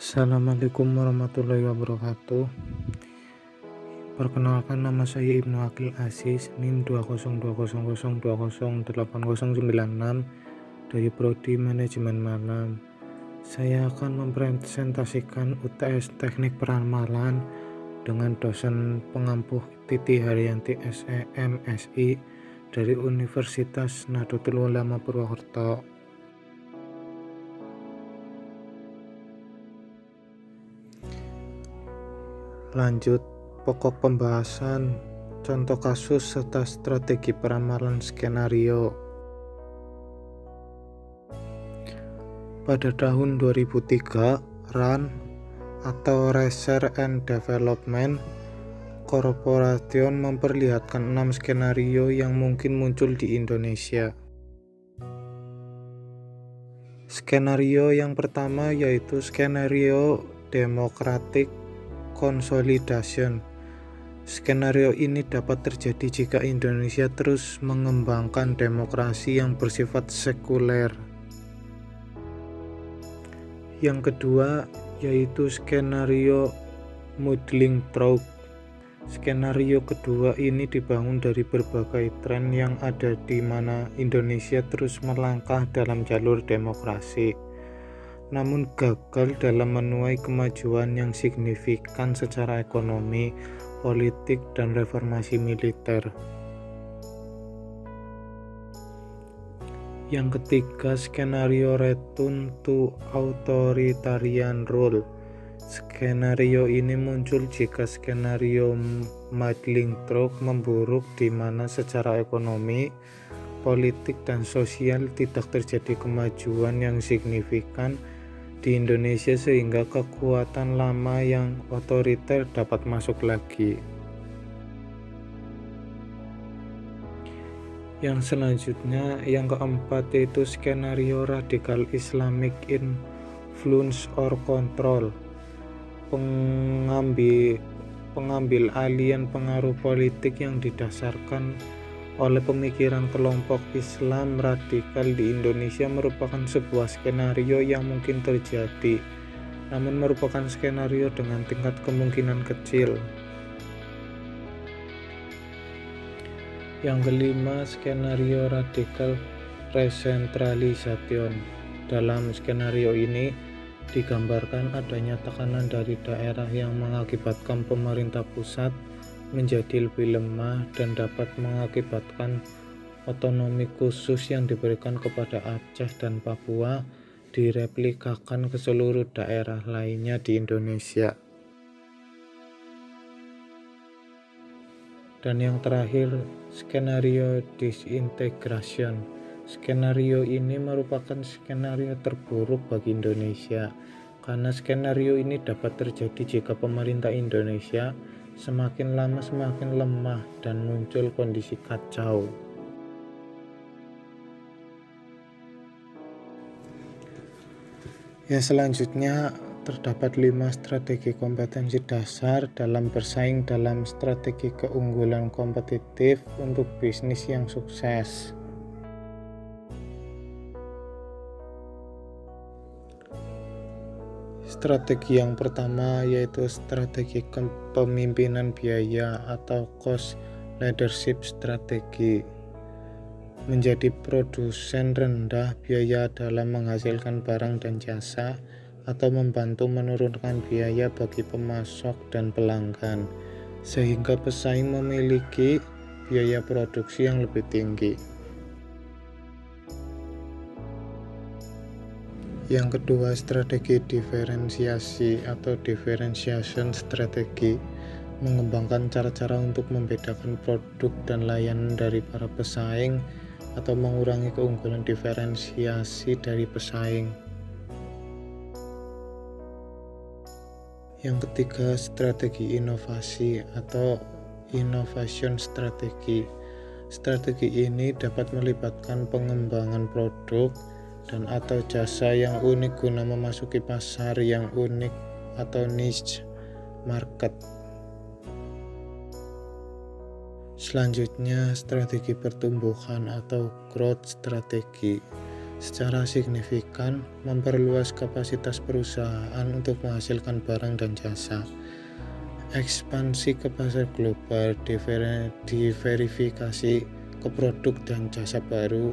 Assalamualaikum warahmatullahi wabarakatuh. Perkenalkan, nama saya Ibnu Akil Aziz, NIM 20200208096 dari Prodi Manajemen Malam. Saya akan mempresentasikan UTS Teknik Peramalan dengan dosen pengampuh Titi Haryanti SEM SI dari Universitas Nahdlatul Ulama Purwokerto. Lanjut, pokok pembahasan, contoh kasus serta strategi peramalan skenario. Pada tahun 2003, RAND atau Research and Development Corporation memperlihatkan 6 skenario yang mungkin muncul di Indonesia. Skenario yang pertama yaitu skenario Democratic Consolidation. Skenario ini dapat terjadi jika Indonesia terus mengembangkan demokrasi yang bersifat sekuler. Yang kedua yaitu skenario Muddling Trough. Skenario kedua ini dibangun dari berbagai tren yang ada di mana Indonesia terus melangkah dalam jalur demokrasi, namun gagal dalam menuai kemajuan yang signifikan secara ekonomi, politik, dan reformasi militer. Yang ketiga, skenario Return to Authoritarian Rule. Skenario ini muncul jika skenario Muddling Trough memburuk di mana secara ekonomi, politik, dan sosial tidak terjadi kemajuan yang signifikan di Indonesia sehingga kekuatan lama yang otoriter dapat masuk lagi. Yang selanjutnya, yang keempat yaitu skenario Radical Islamic Influence or Control. Pengambil alian pengaruh politik yang didasarkan oleh pemikiran kelompok Islam radikal di Indonesia merupakan sebuah skenario yang mungkin terjadi, namun merupakan skenario dengan tingkat kemungkinan kecil. Yang kelima, skenario Radical Recentralization. Dalam skenario ini digambarkan adanya tekanan dari daerah yang mengakibatkan pemerintah pusat menjadi lebih lemah dan dapat mengakibatkan otonomi khusus yang diberikan kepada Aceh dan Papua direplikakan ke seluruh daerah lainnya di Indonesia. Dan yang terakhir, skenario Disintegration. Skenario ini merupakan skenario terburuk bagi Indonesia, karena skenario ini dapat terjadi jika pemerintah Indonesia semakin lama semakin lemah dan muncul kondisi kacau. Selanjutnya terdapat 5 strategi kompetensi dasar dalam bersaing dalam strategi keunggulan kompetitif untuk bisnis yang sukses. Strategi yang pertama yaitu strategi kepemimpinan biaya atau cost leadership strategi. Menjadi produsen rendah biaya dalam menghasilkan barang dan jasa atau membantu menurunkan biaya bagi pemasok dan pelanggan sehingga pesaing memiliki biaya produksi yang lebih tinggi. Yang kedua, strategi diferensiasi atau differentiation strategi, mengembangkan cara-cara untuk membedakan produk dan layanan dari para pesaing atau mengurangi keunggulan diferensiasi dari pesaing. Yang ketiga, strategi inovasi atau innovation strategi. Strategi ini dapat melibatkan pengembangan produk dan atau jasa yang unik guna memasuki pasar yang unik atau niche market. Selanjutnya, strategi pertumbuhan atau growth strategi. secara signifikan, memperluas kapasitas perusahaan untuk menghasilkan barang dan jasa. Ekspansi ke pasar global, diverifikasi ke produk dan jasa baru,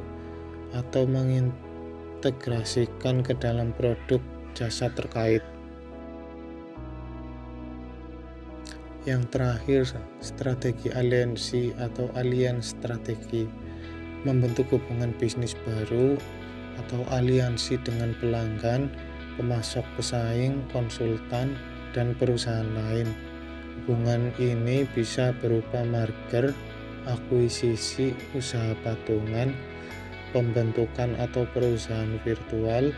atau mengintegrasikan ke dalam produk jasa terkait. Yang terakhir, strategi aliansi atau alliance strategi, membentuk hubungan bisnis baru atau aliansi dengan pelanggan, pemasok pesaing, konsultan, dan perusahaan lain. Hubungan ini bisa berupa merger, akuisisi, usaha patungan, pembentukan atau perusahaan virtual,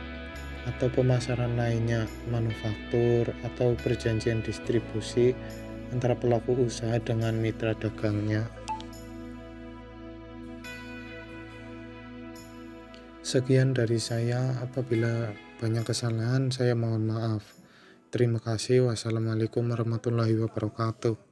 atau pemasaran lainnya, manufaktur, atau perjanjian distribusi antara pelaku usaha dengan mitra dagangnya. Sekian dari saya, apabila banyak kesalahan saya mohon maaf. Terima kasih. Wassalamualaikum warahmatullahi wabarakatuh.